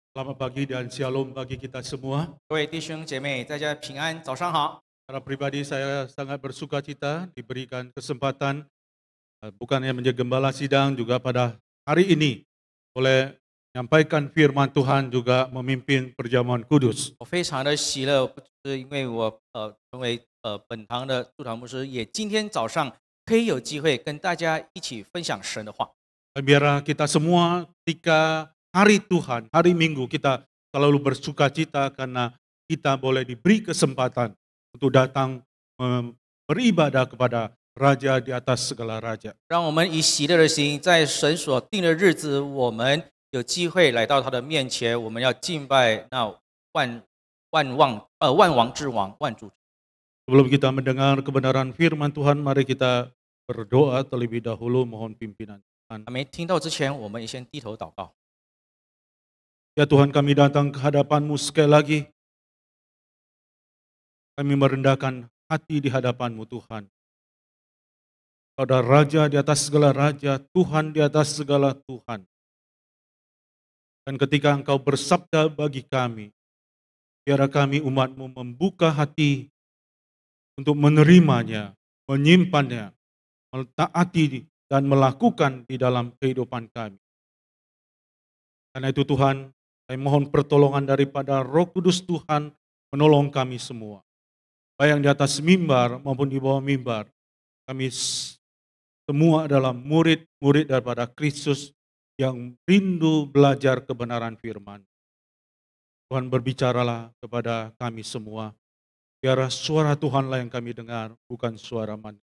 Selamat pagi dan shalom bagi kita semua. 各位弟兄姐妹，大家平安，早上好。 Secara pribadi saya sangat bersuka cita diberikan kesempatan bukan hanya menjadi gembala sidang juga pada hari ini boleh menyampaikan firman Tuhan juga memimpin perjamuan kudus. 我非常的喜乐，不只是因为我成为本堂的驻堂牧师，也今天早上可以有机会跟大家一起分享神的话。 Dan biar kita semua ketika hari Tuhan, hari Minggu kita selalu bersuka cita karena kita boleh diberi kesempatan untuk datang beribadah kepada Raja di atas segala raja. 让我们以喜乐的心，在神所定的日子，我们有机会来到他的面前，我们要敬拜那万王之王、万主。 Sebelum kita mendengar kebenaran firman Tuhan, mari kita berdoa terlebih dahulu mohon pimpinan Tuhan. 还没听到之前，我们也先低头祷告。 Ya Tuhan, kami datang ke hadapan-Mu sekali lagi. Kami merendahkan hati di hadapan-Mu Tuhan. Kau adalah Raja di atas segala raja, Tuhan di atas segala Tuhan. Dan ketika Engkau bersabda bagi kami, biarlah kami umat-Mu membuka hati untuk menerimanya, menyimpannya, mentaati dan melakukan di dalam kehidupan kami. Karena itu Tuhan, saya mohon pertolongan daripada Roh Kudus Tuhan menolong kami semua. Baik yang di atas mimbar maupun di bawah mimbar. Kami semua adalah murid-murid daripada Kristus yang rindu belajar kebenaran firman. Tuhan berbicaralah kepada kami semua. Biar suara Tuhanlah yang kami dengar, bukan suara manusia.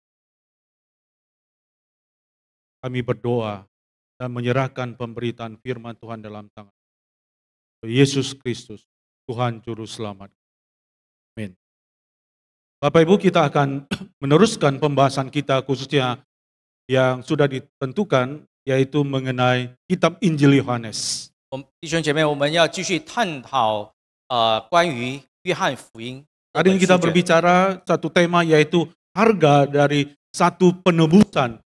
Kami berdoa dan menyerahkan pemberitaan firman Tuhan dalam tangan Yesus Kristus, Tuhan Juru Selamat. Amin. Bapak Ibu, kita akan meneruskan pembahasan kita khususnya yang sudah ditentukan, yaitu mengenai kitab Injil Yohanes. 弟兄姐妹，我们要继续探讨关于约翰福音。 Hari ini kita berbicara satu tema, yaitu harga dari satu penebusan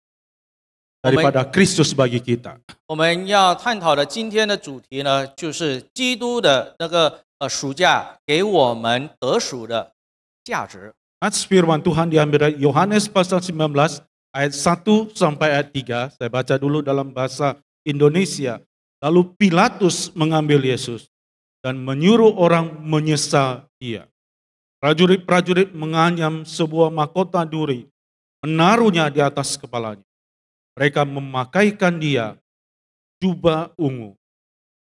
daripada Kristus bagi kita. 我们要探讨的今天的主题呢，就是基督的那个赎价给我们得赎的价值。 Firman Tuhan diambil dari Yohanes pasal 19 ayat 1 sampai ayat 3. Saya baca dulu dalam bahasa Indonesia. Lalu Pilatus mengambil Yesus dan menyuruh orang menyesal dia. Prajurit-prajurit menganyam sebuah mahkota duri, menaruhnya di atas kepalanya. Mereka memakaikan dia jubah ungu.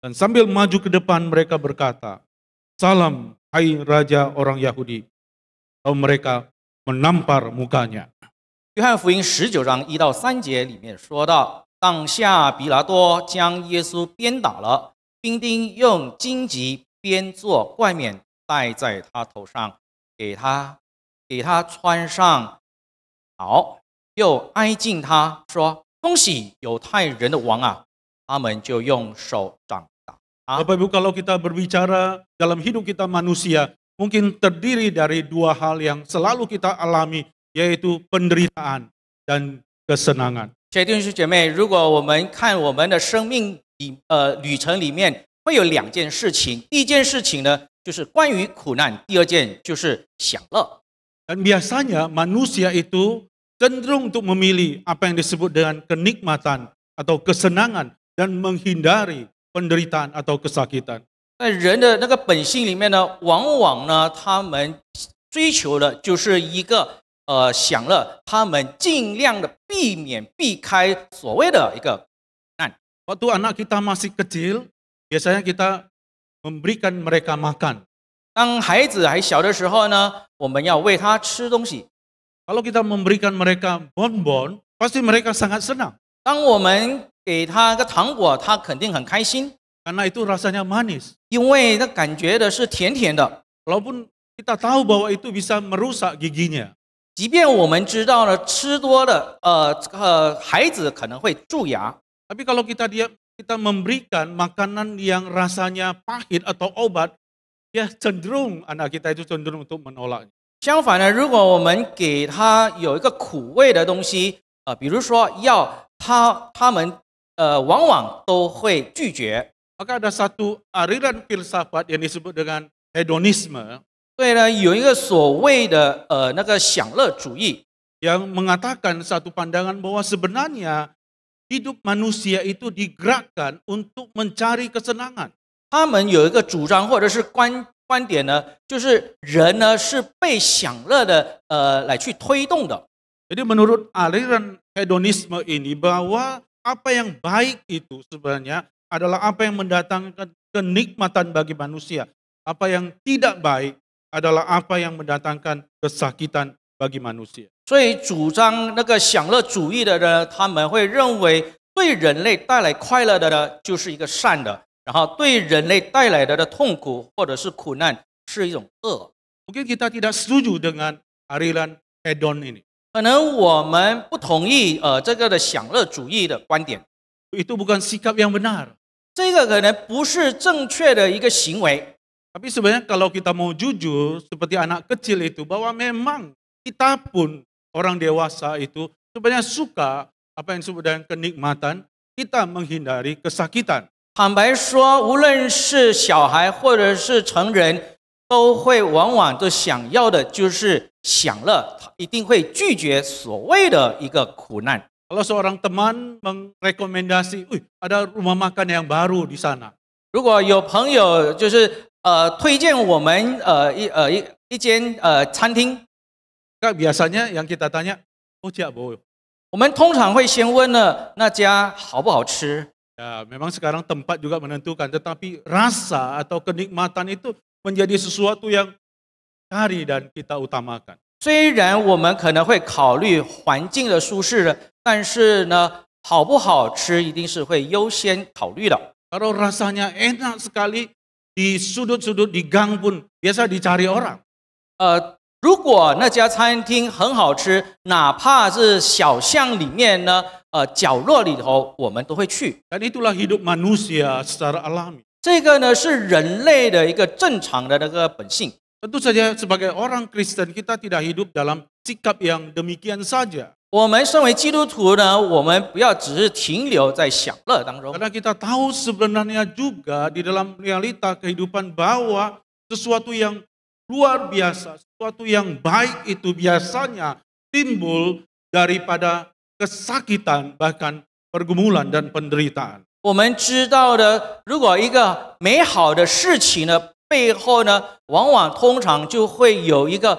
Dan sambil maju ke depan mereka berkata, "Salam, hai Raja orang Yahudi." Lalu mereka menampar mukanya. 约翰福音19章1到3节里面说到，当下比拉多将耶稣鞭打了，兵丁用荆棘编作冠冕戴在他头上，给他穿上，好，又挨近他说：“恭喜犹太人的王啊！”他们就用手掌打他。 Bapak Ibu, kalau kita berbicara dalam hidup kita manusia, mungkin terdiri dari dua hal yang selalu kita alami, yaitu penderitaan dan kesenangan. 亲爱的弟兄姐妹，如果我们看我们的生命旅程里面，会有两件事情。第一件事情呢，就是关于苦难；第二件就是享乐。 Dan biasanya manusia itu cenderung untuk memilih apa yang disebut dengan kenikmatan atau kesenangan dan menghindari penderitaan atau kesakitan. 在人的那个本性里面呢，往往呢，他们追求的就是一个享乐，他们尽量的避开所谓的一个难。 Waktu anak kita masih kecil, biasanya kita memberikan mereka makan. 当孩子还小的时候呢，我们要喂他吃东西。 Kalau kita memberikan mereka bonbon, pasti mereka sangat senang. 当我们给他个糖果，他肯定很开心， Karena itu rasanya manis. 因为他感觉的是甜甜的。 Walaupun kita tahu bahwa itu bisa merusak giginya. 即便我们知道了吃多了，孩子可能会蛀牙， Tapi kalau kita memberikan makanan yang rasanya pahit atau obat, ya cenderung anak kita itu cenderung untuk menolaknya. 相反呢，如果我们给他有一个苦味的东西，比如说药，他们往往都会拒绝。Maka ada satu aliran filsafat yang disebut dengan hedonisme 所以呢，有一个所谓的那个享乐主义， yang mengatakan satu pandangan bahwa sebenarnya hidup manusia itu digerakkan untuk mencari kesenangan. 他们有一个主张或者是观点呢，就是人呢是被享乐的来去推动的。 Jadi menurut aliran hedonisme ini bahwa apa yang baik itu sebenarnya adalah apa yang mendatangkan kenikmatan bagi manusia. Apa yang tidak baik adalah apa yang mendatangkan kesakitan bagi manusia. 所以主张那个享乐主义的人，他们会认为对人类带来快乐的呢，就是一个善的；然后对人类带来的痛苦或者是苦难是一种恶。 Mungkin kita tidak setuju dengan aliran hedon ini. 可能我们不同意这个的享乐主义的观点， Itu bukan sikap yang benar. 这个可能不是正确的一个行为。 Tapi sebenarnya kalau kita mau jujur seperti anak kecil itu bahwa memang kita pun orang dewasa itu sebenarnya suka apa yang disebut dengan kenikmatan, kita menghindari kesakitan. 坦白说，无论是小孩或者是成人，都会往往都想要的就是享乐，一定会拒绝所谓的一个苦难。 Kalau seorang teman merekomendasi, ada rumah makan yang baru di sana. 如果有朋友就是推荐我们一间餐厅， Kak, biasanya yang kita tanya, Cak Bo. 我们通常会先问呢那家好不好吃。 Ya, memang sekarang tempat juga menentukan, tetapi rasa atau kenikmatan itu menjadi sesuatu yang cari dan kita utamakan. 虽然我们可能会考虑环境的舒适，但是呢，好不好吃一定是会优先考虑的。 Kalau rasanya enak sekali, di sudut-sudut di gang pun biasa dicari orang. 如果那家餐厅很好吃，哪怕是小巷里面呢，角落里头，我们都会去。 Dan itulah hidup manusia secara alami. 这个呢是人类的一个正常的那个本性。 Tentu saja sebagai orang Kristen kita tidak hidup dalam sikap yang demikian saja. 我们身为基督徒呢，我们不要只是停留在享乐当中， Karena kita tahu sebenarnya juga di dalam realita kehidupan bahwa sesuatu yang luar biasa, sesuatu yang baik itu biasanya timbul daripada kesakitan, bahkan pergumulan dan penderitaan. 我们知道的，如果一个美好的事情呢，背后呢，往往通常就会有一个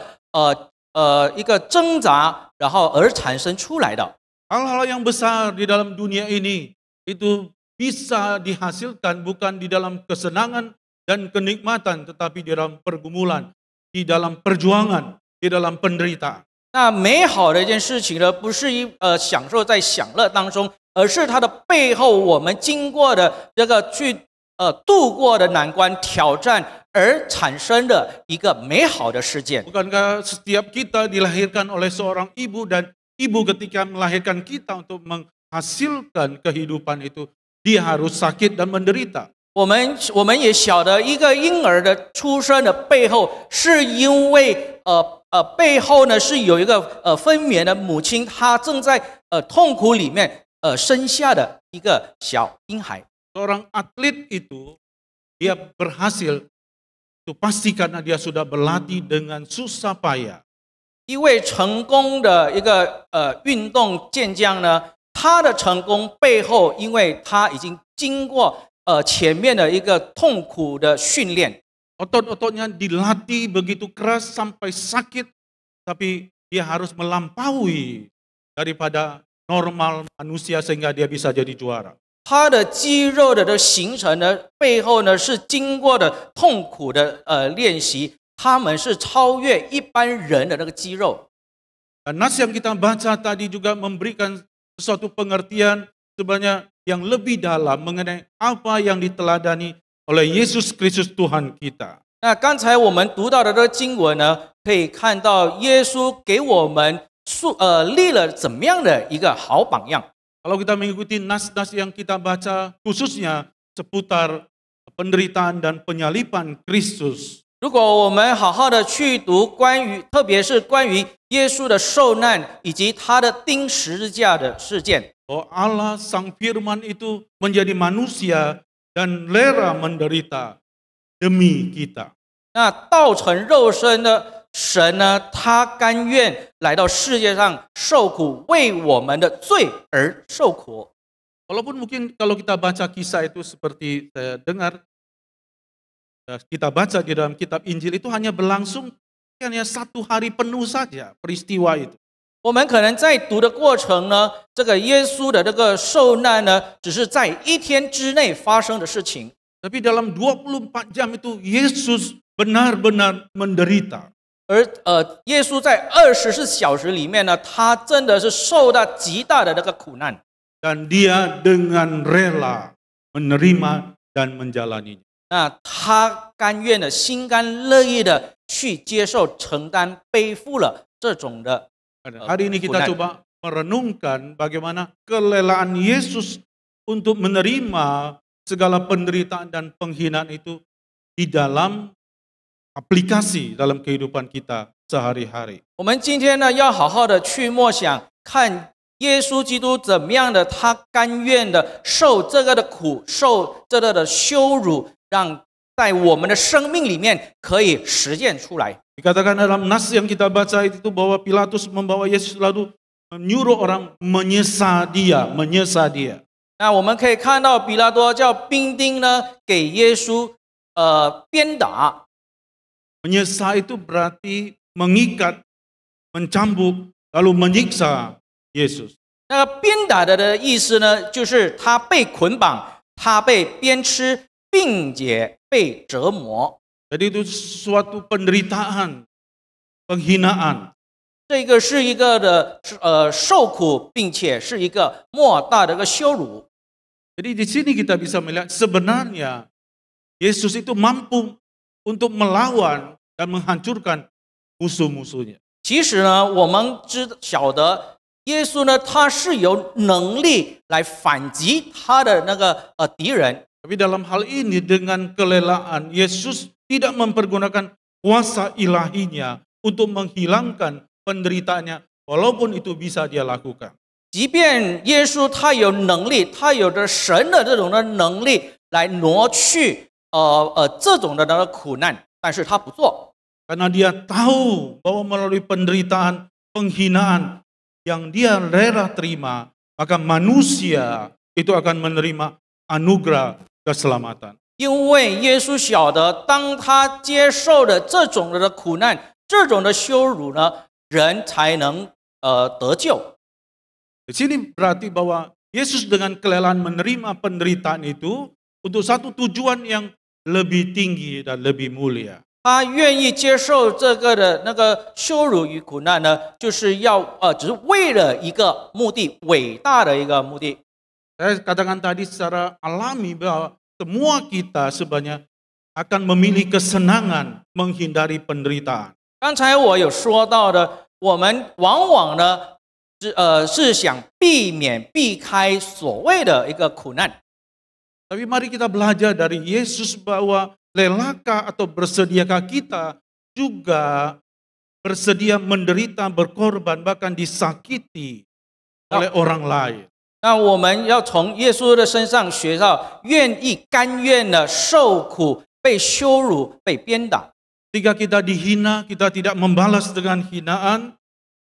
一个挣扎，然后而产生出来的。 Hal-hal yang besar di dalam dunia ini itu bisa dihasilkan bukan di dalam kesenangan dan kenikmatan, tetapi di dalam pergumulan, di dalam perjuangan, di dalam penderitaan. 那美好的一件事情呢，不是享受在享乐当中，而是它的背后我们经过的这个去度过的难关挑战而产生的一个美好的事件。 Bukankah setiap kita dilahirkan oleh seorang ibu dan ibu ketika melahirkan kita untuk menghasilkan kehidupan itu, dia harus sakit dan menderita. 我们也晓得，一个婴儿的出生的背后，是因为背后呢是有一个分娩的母亲，她正在痛苦里面生下的一个小婴孩。 Seorang atlet itu, dia berhasil, itu pasti karena dia sudah berlatih dengan susah payah. 一位成功的一个运动健将呢，他的成功背后，因为他已经经过前面的一个痛苦的训练， Otot-ototnya dilatih begitu keras sampai sakit, tapi dia harus melampaui daripada normal manusia sehingga dia bisa jadi juara. 他的肌肉的形成呢，背后呢是经过的痛苦的练习，他们是超越一般人的那个肌肉。 Dan nas yang kita baca tadi juga memberikan sesuatu pengertian sebenarnya yang lebih dalam mengenai apa yang diteladani oleh Yesus Kristus Tuhan kita. 那刚才我们读到的这个经文呢，可以看到耶稣给我们立了怎么样的一个好榜样。 Kalau kita mengikuti nas-nas yang kita baca khususnya seputar penderitaan dan penyaliban Kristus, 如果我们好好的去读特别是关于耶稣的受难以及他的钉十字架的事件， bahwa Allah Sang Firman itu menjadi manusia dan rela menderita demi kita. 那道成肉身的神呢，他甘愿来到世界上受苦，为我们的罪而受苦。 Walaupun mungkin kalau kita baca kisah itu seperti saya dengar, kita baca di dalam kitab Injil itu hanya berlangsung hanya 1 hari penuh saja peristiwa itu. 我们可能在读的过程呢，这个耶稣的这个受难呢，只是在1天之内发生的事情。 Tapi dalam 24 jam itu Yesus benar-benar menderita. 而耶稣在24小时里面呢，他真的是受到极大的那个苦难。 Dan dia dengan rela menerima dan menjalaninya. 那他甘愿的、心甘乐意的去接受、承担、背负了这种的。 Hari ini kita coba merenungkan bagaimana kelelaan Yesus untuk menerima segala penderitaan dan penghinaan itu di dalam aplikasi dalam kehidupan kita sehari-hari. 我们今天呢，要好好的去默想，看耶稣基督怎么样的，他甘愿的受这个的苦，受这个的羞辱，让在我们的生命里面可以实践出来。 Dikatakan dalam nas yang kita baca itu bahwa Pilatus membawa Yesus lalu menyuruh orang menyesal dia. 那我们可以看到，比拉多叫兵丁呢给耶稣鞭打。 Menyesal itu berarti mengikat, mencambuk, lalu menyiksa Yesus. 那个鞭打的意思呢，就是他被捆绑，他被鞭笞，并且被折磨。 Jadi itu suatu penderitaan, penghinaan. 这个是一个的受苦，并且是一个莫大的一个羞辱。 Jadi di sini kita bisa melihat sebenarnya Yesus itu mampu untuk melawan dan menghancurkan musuh-musuhnya. 其实呢，我们晓得耶稣呢，他是有能力来反击他的那个敌人。 Tapi dalam hal ini dengan kelelaan Yesus tidak mempergunakan kuasa ilahinya untuk menghilangkan penderitaannya, walaupun itu bisa dia lakukan. 即便耶稣他有能力，他有着神的这种的能力来挪去这种的那个苦难，但是他不做。 Karena dia tahu bahwa melalui penderitaan, penghinaan yang dia rela terima, maka manusia itu akan menerima anugerah keselamatan. 因为耶稣晓得，当他接受了这种的苦难、这种的羞辱呢，人才能得救。 Di sini berarti bahwa Yesus dengan kelelaan menerima penderitaan itu untuk satu tujuan yang lebih tinggi dan lebih mulia. 他愿意接受这个的那个羞辱与苦难呢，就是要只是为了一个目的，伟大的一个目的。 Saya katakan tadi secara alami bahwa semua kita sebenarnya akan memilih kesenangan menghindari penderitaan. 刚才我有说到的，我们往往呢是想避开所谓的一个苦难。 Tapi mari kita belajar dari Yesus bahwa relakah atau bersediakah kita juga bersedia menderita, berkorban, bahkan disakiti oleh orang lain. 那我们要从耶稣的身上学到，愿意甘愿的受苦、被羞辱、被鞭打。 Ketika kita dihina, kita tidak membalas dengan hinaan.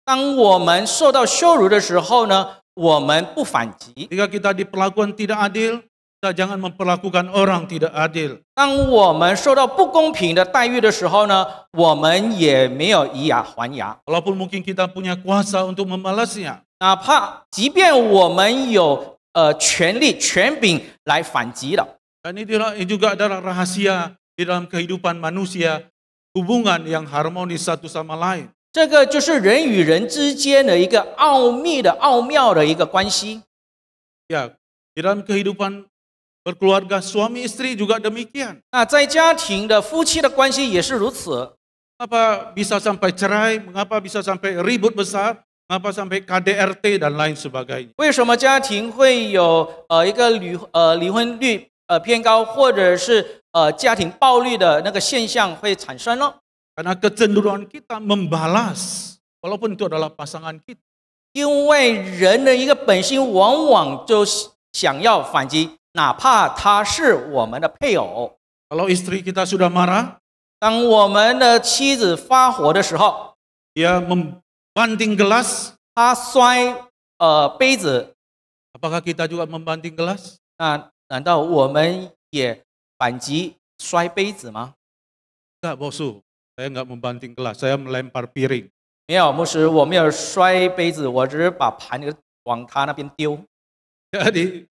当我们受到羞辱的时候呢，我们不反击； Ketika kita diperlakukan tidak adil, kita jangan memperlakukan orang tidak adil. 当我们受到不公平的待遇的时候呢，我们也没有以牙还牙。 Walaupun mungkin kita punya kuasa untuk membalasnya. 哪怕即便我们有权力、权柄来反击了。 Dan itulah juga adalah rahasia di dalam kehidupan manusia, hubungan yang harmonis satu sama lain. 这个就是人与人之间的一个奥妙的一个关系。 Ya, di dalam kehidupan berkeluarga suami istri juga demikian. 那在家庭的夫妻的关系也是如此。 Mengapa bisa sampai cerai? Mengapa bisa sampai ribut besar? Mengapa sampai KDRT dan lain sebagainya? 为什么家庭会有一个离婚率偏高，或者是家庭暴力的那个现象会产生呢？ Karena kecenderungan kita membalas, walaupun itu adalah pasangan kita. 因为人的一个本性往往就想要反击，哪怕他是我们的配偶。 Kalau istri kita sudah marah, 当我们的妻子发火的时候， dia membanting gelas, 他摔杯子， apakah kita juga membanting gelas? 那难道我们也反击摔杯子吗？ Enggak, bosu. Saya enggak membanting gelas, saya melempar piring. 没有，牧师，我没有摔杯子，我只是把盘子往他那边丢。 Jadi,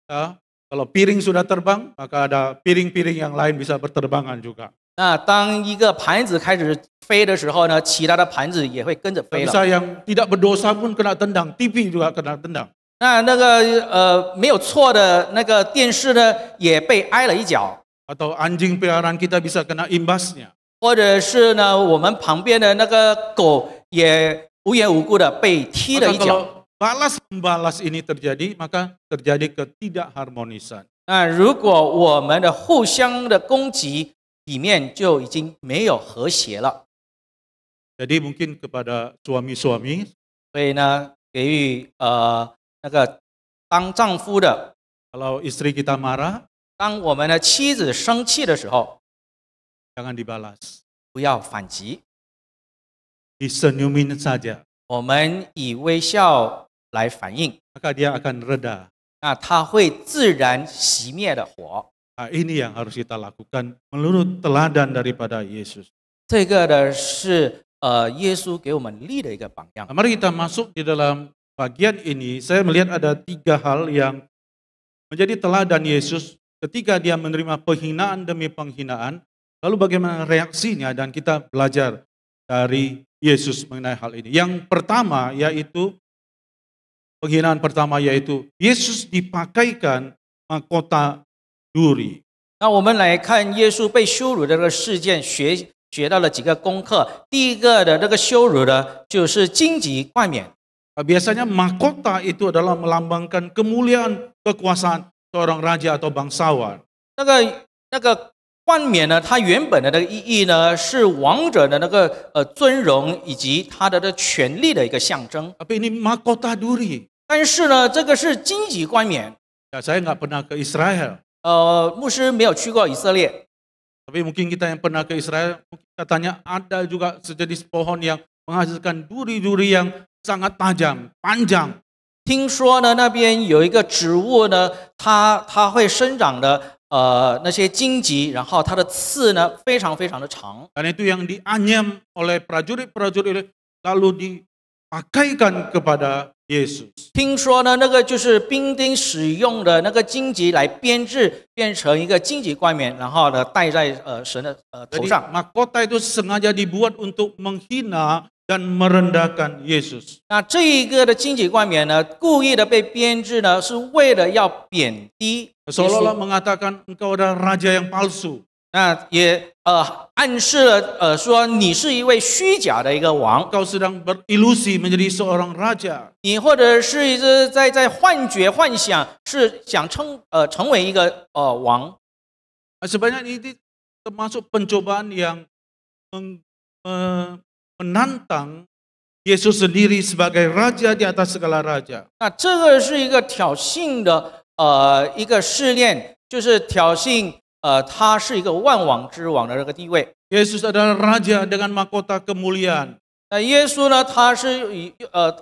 kalau piring sudah terbang, maka ada piring-piring yang lain bisa berterbangan juga. 那当一个盘子开始飞的时候呢，其他的盘子也会跟着飞了。 Bisa yang tidak berdosa pun kena tendang, TV juga kena tendang. 那个没有错的那个电视呢，也被挨了一脚。 Atau anjing peliharaan kita bisa kena imbasnya. 或者是呢，我们旁边的那个狗也无缘无故的被踢了 Maka 一脚。 kalau balas membalas ini terjadi, maka terjadi ketidakharmonisan. 那如果我们的互相的攻击里面就已经没有和谐了， Jadi mungkin kepada suami-suami, 所以呢，给予那个当丈夫的， kalau istri kita marah, 当我们的妻子生气的时候， jangan dibalas. 不要反击， Disenyumin saja, 我们以微笑来反应， maka dia akan reda. 那它会自然熄灭的火。 Nah, ini yang harus kita lakukan menurut teladan daripada Yesus. 这个呢是耶稣给我们立的一个榜样 Nah,。mari kita masuk di dalam bagian ini. Saya melihat ada 3 hal yang menjadi teladan Yesus ketika dia menerima penghinaan demi penghinaan. Lalu bagaimana reaksinya, dan kita belajar dari Yesus mengenai hal ini. Yang pertama yaitu, penghinaan pertama yaitu Yesus dipakaikan mahkota duri. 那我们来看耶稣被羞辱的这个事件，学到了几个功课。第一个的这个羞辱呢，就是荆棘冠冕。 Biasanya mahkota itu adalah melambangkan kemuliaan, kekuasaan seorang raja atau bangsawan. 那个冠冕呢，它原本的那个意义呢，是王者的那个尊荣以及他的权力的一个象征。 Tapi ini mahkota duri. 但是呢，这个是荆棘冠冕。 Ya, saya nggak pernah ke Israel. 牧师没有去过以色列， Tapi mungkin kita yang pernah ke Israel, katanya ada juga sejenis pohon yang menghasilkan duri-duri yang sangat tajam, panjang. 听说呢那边有一个植物呢，它会生长的那些荆棘，然后它的刺呢非常非常的长。 Dan itu yang dianyam oleh prajurit-prajurit lalu dipakaikan kepada Yesus. 听说呢，那个就是兵丁使用的那个荆棘来编制，变成一个荆棘冠冕，然后呢戴在神的头 Jadi 上。 mahkota itu sengaja dibuat untuk menghina dan merendahkan Yesus. 那这一个的荆棘冠冕呢，故意的被编制呢，是为了要贬低耶 Seolah-olah 稣。 mengatakan engkau adalah raja yang palsu. 那也暗示了说你是一位虚假的一个王， Engkau sedang berilusi menjadi seorang raja. 你或者是一直在幻觉幻想，是想成为一个王。 Sebenarnya ini termasuk pencobaan yang menantang Yesus sendiri sebagai raja di atas segala raja. 那这个是一个挑衅的一个试炼，就是挑衅他是一个万王之王的这个地位。 Yesus adalah raja dengan mahkota kemuliaan. 那耶稣呢，他是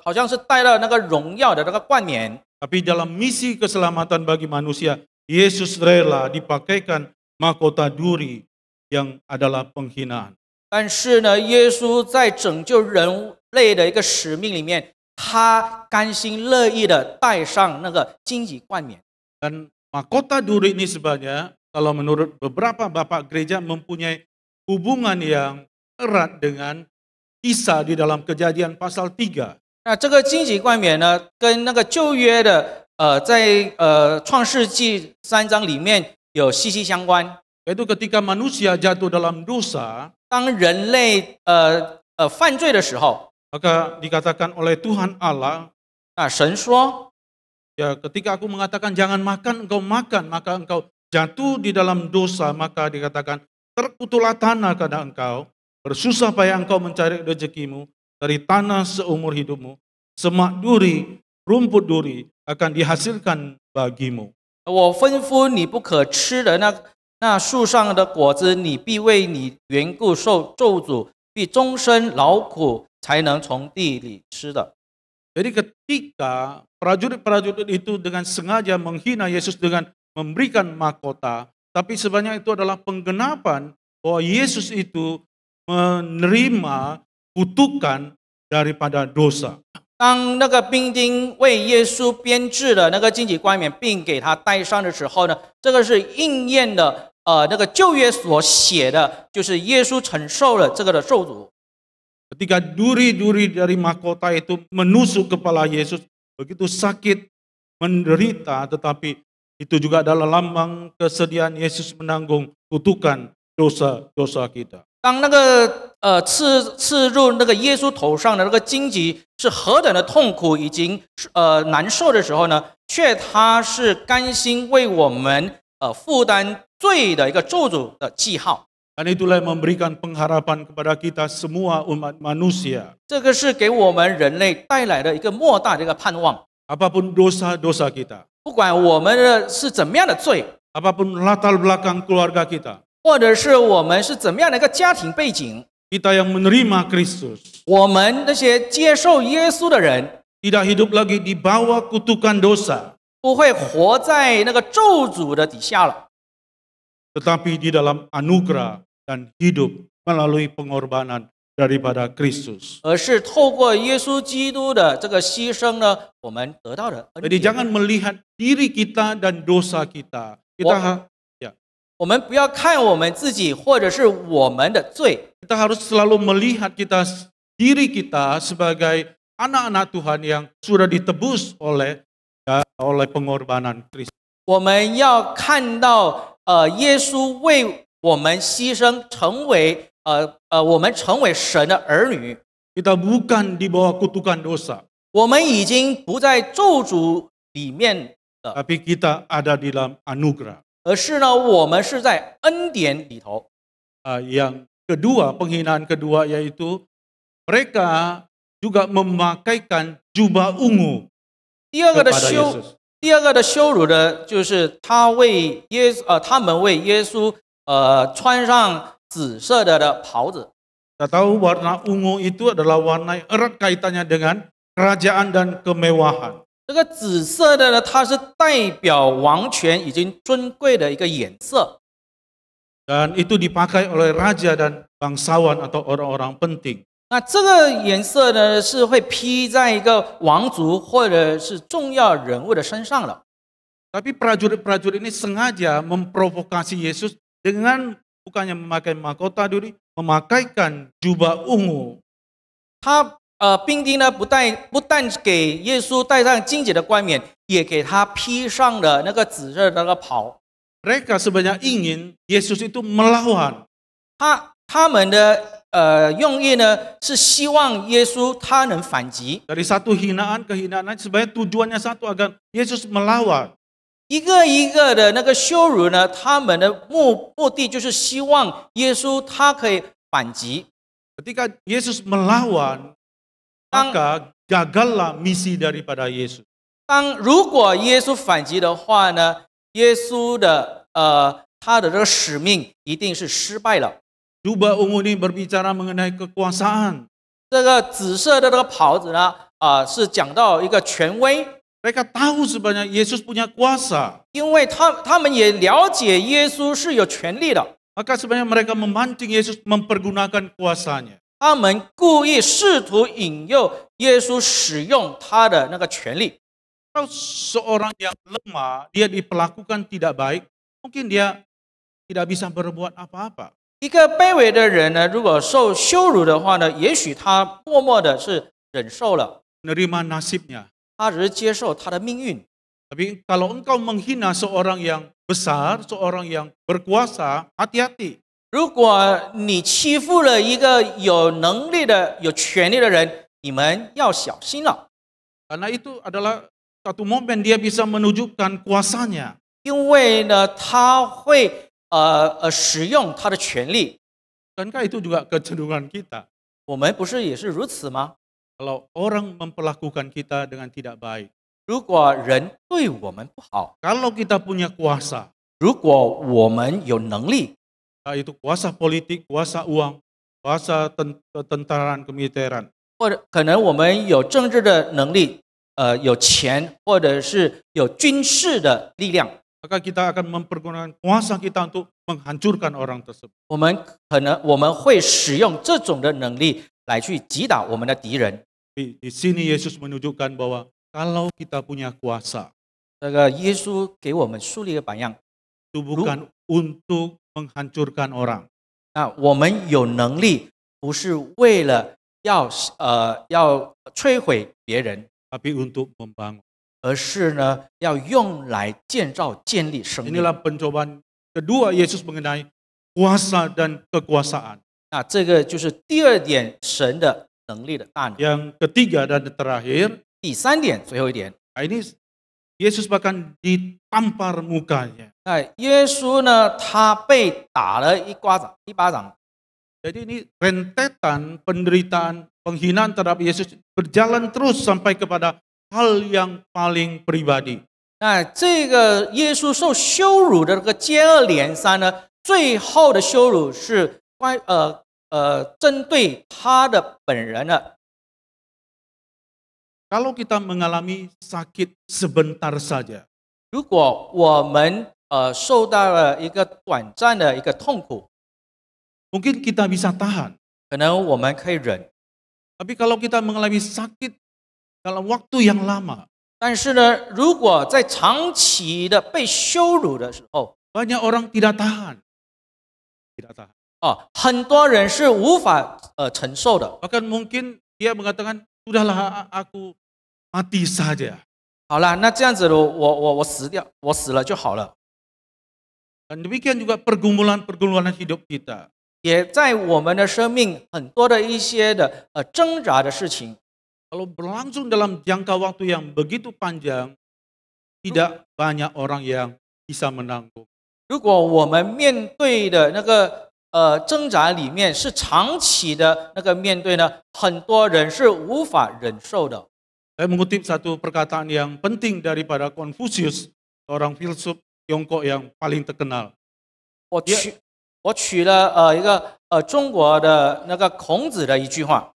好像是戴了那个荣耀的那个冠冕， Tapi dalam misi keselamatan bagi manusia, Yesus rela dipakaikan mahkota duri yang adalah penghinaan. 但是呢，耶稣在拯救人类的一个使命里面，他甘心乐意的戴上那个荆棘冠冕。 Dan mahkota duri ini sebenarnya, kalau menurut beberapa bapak gereja, mempunyai hubungan yang erat dengan kisah di dalam Kejadian pasal 3. 那这个荆棘冠冕呢，跟那个旧约的在创世纪3章里面有息息相关。 Yaitu ketika manusia jatuh dalam dosa, 当人类犯罪的时候， maka dikatakan oleh Tuhan Allah, 那神说， ya ketika aku mengatakan jangan makan, engkau makan, maka engkau jatuh di dalam dosa, maka dikatakan terkutulah tanah karena engkau, bersusah payah engkau mencari rezekimu dari tanah seumur hidupmu, semak duri, rumput duri akan dihasilkan bagimu. 我吩咐你不可吃的那树上的果子，你必为你缘故受咒诅，必终身劳苦才能从地里吃的。 Jadi ketika prajurit-prajurit itu dengan sengaja menghina Yesus dengan memberikan mahkota, tapi sebenarnya itu adalah penggenapan bahwa Yesus itu menerima kutukan daripada dosa. 当那个兵丁为耶稣编制了那个荆棘冠冕，并给他戴上的时候呢，这个是应验的那个旧约所写的，就是耶稣承受了这个的咒诅。 Ketika duri-duri dari mahkota itu menusuk kepala Yesus, begitu sakit, menderita, tetapi itu juga adalah lambang kesediaan Yesus menanggung kutukan dosa-dosa kita. 当那个刺入那个耶稣头上的那个荆棘是何等的痛苦，已经难受的时候呢，却他是甘心为我们负担罪的一个咒诅的记号。 Dan itulah yang memberikan pengharapan kepada kita semua umat manusia. 这个是给我们人类带来的一个莫大的一个盼望。 Apapun dosa-dosa kita, 不管我们的是怎么样的罪， apapun latar belakang keluarga kita, 或者是我们是怎么样的一个家庭背景， kita yang menerima Kristus, 我们那些接受耶稣的人， tidak hidup lagi di bawah kutukan dosa, 不会活在那个咒诅的底下了， tetapi di dalam anugerah dan hidup melalui pengorbanan daripada Kristus. 而是透过耶稣基督的这个牺牲呢，我们得到的恩 Jadi 典。 jangan melihat diri kita dan dosa kita. Ya, 我们不要看我们自己或者是我们的罪， kita harus selalu melihat diri kita sebagai anak-anak Tuhan yang sudah ditebus oleh pengorbanan Kristus. 我们要看到耶稣为我们牺牲，成为我们成为神的儿女。 Kita bukan di bawah kutukan dosa, 我们已经不在咒诅里面了， tapi kita ada di dalam anugerah. 而是呢，我们是在恩典里头。 Yang kedua, penghinaan kedua yaitu mereka juga memakaikan jubah ungu 第二个的 kepada 羞， Yesus. 第二个的羞辱的，就是他们为耶稣穿上紫色的袍子。 Kita tahu warna ungu itu adalah warna yang erat kaitannya dengan kerajaan dan kemewahan. 这个紫色的呢，它是代表王权以及尊贵的一个颜色。 Dan itu dipakai oleh raja dan bangsawan atau orang-orang penting. 那这个颜色呢，是会披在一个王族或者是重要人物的身上了。 Tapi prajurit-prajurit ini sengaja memprovokasi Yesus dengan bukannya memakai mahkota duri, memakaikan jubah ungu. 兵丁呢，不但给耶稣戴上荆棘的冠冕，也给他披上了那个紫色的那个袍。 Mereka sebenarnya ingin Yesus itu melawan. 他们的用意呢，是希望耶稣他能反击。 Dari satu hinaan ke hinaan lain, sebenarnya tujuannya satu agar Yesus melawan. 一个一个的那个羞辱呢，他们的目的就是希望耶稣他可以反击。 Ketika Yesus melawan, maka gagallah misi daripada Yesus. 如果耶稣反击的话呢，耶稣的他的这个使命一定是失败了。 Jubah ungu ini berbicara mengenai kekuasaan. 这个紫色的这个袍子呢，是讲到一个权威。 Mereka tahu sebenarnya Yesus punya kuasa. 因为他们也了解耶稣是有权力的， Maka sebenarnya mereka memancing Yesus mempergunakan kuasanya. 他们故意试图引诱耶稣使用他的那个权力。 Kalau seorang yang lemah, dia diperlakukan tidak baik, mungkin dia tidak bisa berbuat apa-apa. 一个卑微的人呢，如果受羞辱的话呢，也许他默默的是忍受了， Menerima nasibnya. 他只是接受他的命运。 Tapi kalau engkau menghina seorang yang besar, seorang yang berkuasa, hati-hati. 如果你欺负了一个有能力的、有权力的人，你们要小心了， Karena itu adalah satu momen dia bisa menunjukkan kuasanya. 因为呢，他会使用他的权力。 Bukankah itu juga kecenderungan kita? 我们不是也是如此吗？ Kalau orang memperlakukan kita dengan tidak baik, 如果人对我们不好， kalau kita punya kuasa, 如果我们有能力， yaitu kuasa politik, kuasa uang, kuasa ketentaraan, kemiliteran, 或者可能我们有政治的能力，有钱，或者是有军事的力量， maka kita akan mempergunakan kuasa kita untuk menghancurkan orang tersebut. 我们会使用这种的能力来去击打我们的敌人。 Di sini Yesus menunjukkan bahwa kalau kita punya kuasa, 这个耶稣给我们树立一个榜样， itu bukan untuk menghancurkan orang, 那我们有能力不是为了要摧毁别人， tapi untuk membangun. 而是呢要用来建造建立生命。 Inilah pencobaan kedua Yesus mengenai kuasa dan kekuasaan. 那这个就是第二点神的能力的大能。 Yang ketiga dan terakhir, 第三点，最后一点， ini Yesus bahkan ditampar mukanya. 那耶稣呢，他被打了一巴掌。 Jadi ini rentetan penderitaan, penghinaan terhadap Yesus berjalan terus sampai kepada hal yang paling pribadi. 那这个耶稣受羞辱的这个接二连三呢，最后的羞辱是针对他的本人的。 Kalau kita mengalami sakit sebentar saja, 如果我们受到了一个短暂的一个痛苦， mungkin kita bisa tahan. 可能我们可以忍， Tapi kalau kita mengalami sakit dalam waktu yang lama, 但是呢，如果在长期的被羞辱的时候， banyak orang tidak tahan. Tidak tahan. 很多人是无法承受的。 Bahkan mungkin dia mengatakan, sudahlah aku mati saja. 好了，那这样子我死了就好了。 Dan demikian juga pergumulan-pergumulan hidup kita. 也在我们的生命很多的一些的挣扎的事情， Kalau berlangsung dalam jangka waktu yang begitu panjang, tidak banyak orang yang bisa menanggung. 如果我们面对的那个挣扎里面是长期的那个面对呢，很多人是无法忍受的。 Saya mengutip satu perkataan yang penting daripada Confucius, seorang filsuf Tiongkok yang paling terkenal. 我取了一个中国的那个孔子的一句话，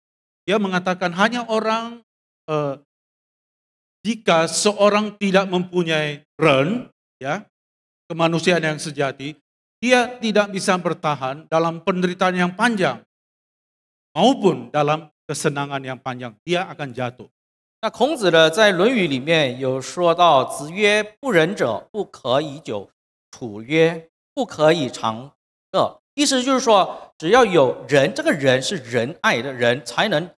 Dia mengatakan hanya orang jika seorang tidak mempunyai ren, ya, kemanusiaan yang sejati, dia tidak bisa bertahan dalam penderitaan yang panjang maupun dalam kesenangan yang panjang. Dia akan jatuh. 那孔子呢，在《论语》里面有说到：“子曰，不仁者不可以久。处曰，不可以长乐。”意思就是说，只要有人，这个人是仁爱的人，才能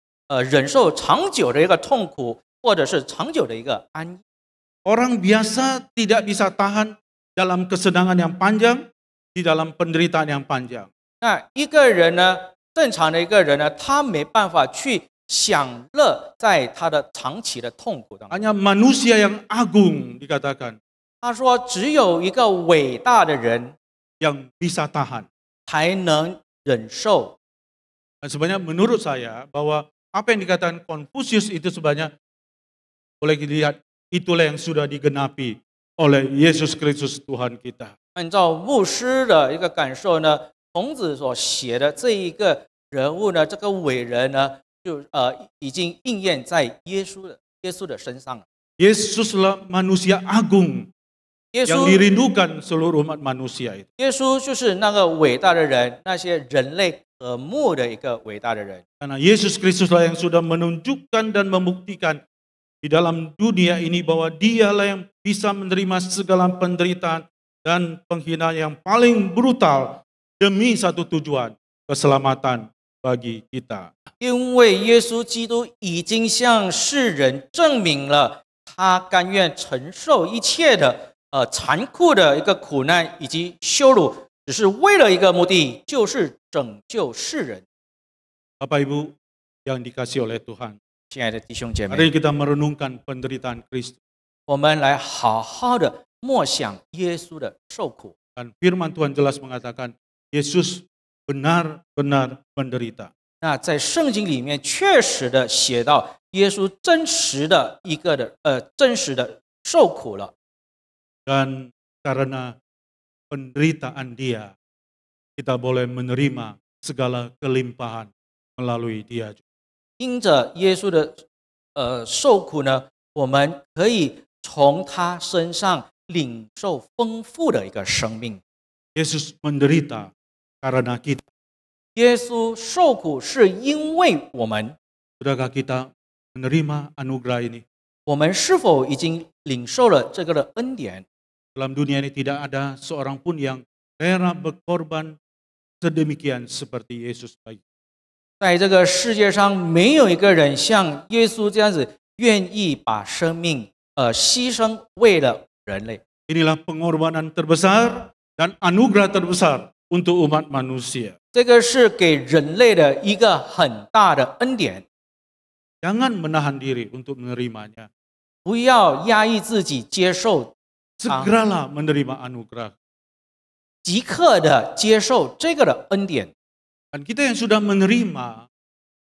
忍受长久的一个痛苦，或者是长久的一个安逸。 Orang biasa tidak bisa tahan dalam kesenangan yang panjang, di dalam penderitaan yang panjang. 那一个人呢，正常的一个人呢，他没办法去享乐在他的长期的痛苦当中。 Hanya manusia yang agung dikatakan 他说，只有一个伟大的人 yang bisa tahan. 才能忍受。 Dan sebenarnya menurut saya bahwa apa yang dikatakan Confucius itu sebenarnya boleh dilihat itulah yang sudah digenapi oleh Yesus Kristus Tuhan kita. 按照牧师的一个感受呢，孔子所写的这一个人物呢，这个伟人呢，就已经应验在耶稣的身上了。 Yesuslah manusia agung 耶 yang 稣， dirindukan seluruh umat manusia itu. 耶稣就是那个伟大的人，那些人类渴慕的一个伟大的人。 Karena Yesus Kristuslah yang sudah menunjukkan dan membuktikan di dalam dunia ini bahwa dialah yang bisa menerima segala penderitaan dan penghinaan yang paling brutal demi satu tujuan, keselamatan bagi kita. 因为耶稣基督已经向世人证明了，他甘愿承受一切的残酷的一个苦难以及羞辱，只是为了一个目的，就是拯救世人。 Bapak Ibu yang dikasihi oleh Tuhan, 亲爱的弟兄姐 hari 妹， ini kita merenungkan penderitaan Kristus 我们来好好的默想耶稣的受苦。 dan firman Tuhan jelas mengatakan Yesus benar-benar menderita. 那在圣经里面确实的写到耶稣真实的受苦了。 Dan karena penderitaan dia, kita boleh menerima segala kelimpahan melalui dia. 因着耶稣的受苦呢，我们可以从他身上领受丰富的一个生命。 Yesus menderita karena kita. 耶稣受苦是因为我们， Sudahkah kita menerima anugerah ini? 我们是否已经领受了这个的恩典？ Dalam dunia ini tidak ada seorang pun yang rela berkorban sedemikian seperti Yesus bagi. 在这个世界上，没有一个人像耶稣这样子，愿意把生命牺牲为了人类。 Inilah pengorbanan terbesar dan anugerah terbesar untuk umat manusia. 这个是给人类的一个很大的恩典。 Jangan menahan diri untuk menerimanya. 不要压抑自己接受， Segeralah menerima anugerah. 即刻的接受这个的恩典。 Dan kita yang sudah menerima,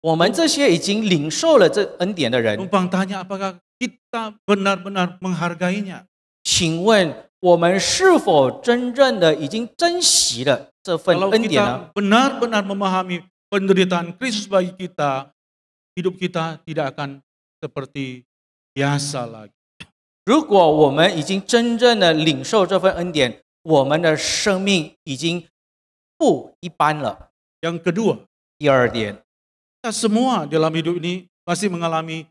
我们这些已经领受了这恩典的人， numpang tanya apakah kita benar-benar menghargainya. 请问我们是否真正的已经珍惜了这份 Kalau 恩典呢？ kita benar-benar memahami penderitaan Kristus bagi kita, hidup kita tidak akan seperti biasa lagi. 如果我们已经真正的领受这份恩典，我们的生命已经不一般了。 Yang kedua, 第二点， kita semua dalam hidup ini masih mengalami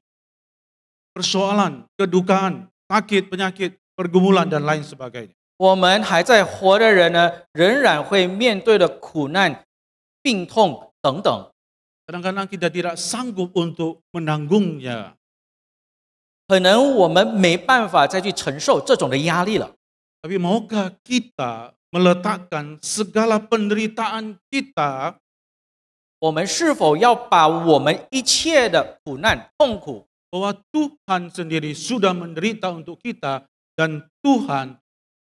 persoalan, kedukaan, sakit, penyakit, pergumulan, dan lain sebagainya. 我们还在活的人呢，仍然会面对的苦难、病痛等等。 Kadang-kadang kita tidak sanggup untuk menanggungnya. 可能我们没办法再去承受这种的压力了。 Tapi maukah kita meletakkan segala penderitaan kita 我们是否要把我们一切的苦难、痛苦， bahwa Tuhan sendiri sudah menderita untuk kita dan Tuhan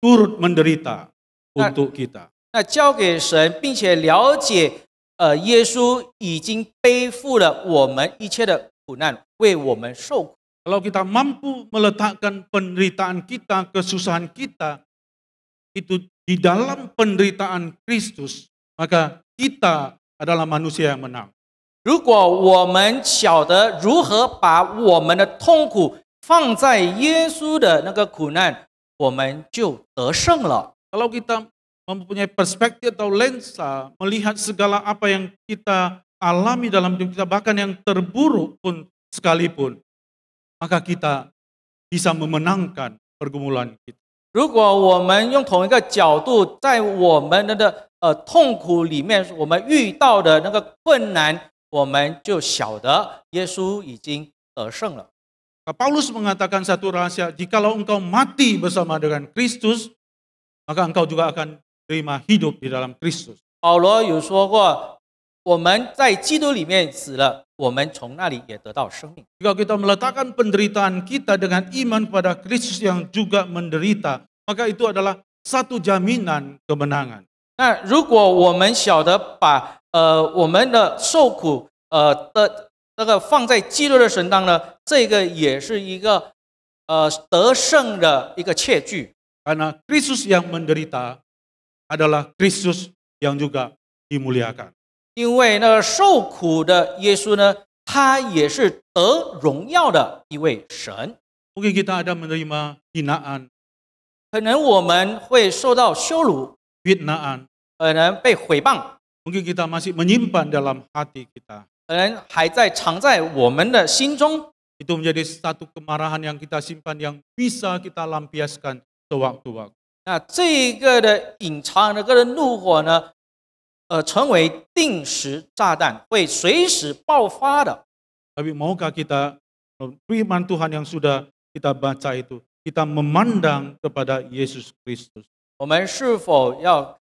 turut menderita untuk kita. 那交给神，并且了解，耶稣已经背负了我们一切的苦难，为我们受苦。 Kalau kita mampu meletakkan penderitaan kita, kesusahan kita itu di dalam penderitaan Kristus, maka kita adalah manusia yang menang. 如果我们晓得如何把我们的痛苦放在耶稣的那个苦难，我们就得胜了。 Kalau kita mempunyai perspektif atau lensa melihat segala apa yang kita alami dalam hidup kita, bahkan yang terburuk pun sekalipun, maka kita bisa memenangkan pergumulan kita. 如果我们用同一个角度，在我们的痛苦里面，我们遇到的那个困难，我们就晓得耶稣已经得胜了。 Paulus mengatakan satu rahasia, jikalau engkau mati bersama dengan Kristus, maka engkau juga akan terima hidup di dalam Kristus. 保罗有说过，我们在基督里面死了，我们从那里也得到生命。 Jika kita meletakkan penderitaan kita dengan iman pada Kristus yang juga menderita, maka itu adalah satu jaminan kemenangan. 那如果我们晓得把我们的受苦的这个放在基督的身上呢，这个也是一个得胜的一个切据。 Karena Kristus yang menderita adalah Kristus yang juga dimuliakan. 因为那个受苦的耶稣呢，他也是得荣耀的一位神。 Mungkin kita ada menerima hinaan, 可能我们会受到羞辱， fitnaan. 可能被毁谤， Mungkin kita masih menyimpan dalam hati kita. 可能还在藏在我们的心中。 Itu menjadi satu kemarahan yang kita simpan yang bisa kita lampiaskan sewaktu-waktu. 那这个的隐藏的这个怒火呢，成为定时炸弹，会随时爆发的。 Tapi maukah kita, firman Tuhan yang sudah kita baca itu, kita memandang kepada Yesus Kristus. 我们是否要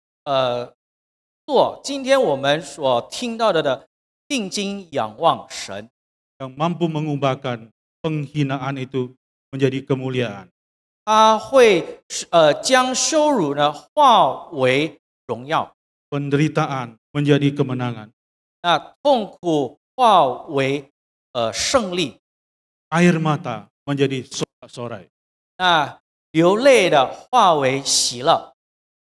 做今天我们所听到的定睛仰望神， Yang mampu mengubahkan penghinaan itu menjadi kemuliaan. 他会将羞辱呢化为荣耀， Penderitaan menjadi kemenangan. 那痛苦化为胜利， Air mata menjadi sorak-sorai. 那流泪的化为喜乐。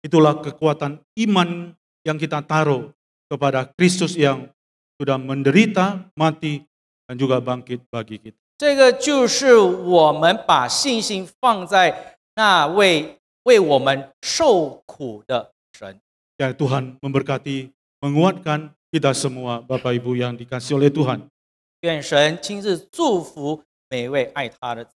Itulah kekuatan iman yang kita taruh kepada Kristus yang sudah menderita, mati, dan juga bangkit bagi kita. 这个就是我们把信心放在那位为我们受苦的神。 Ya Tuhan memberkati, menguatkan kita semua Bapak Ibu yang dikasihi oleh Tuhan. 愿神亲自祝福每一位爱他的子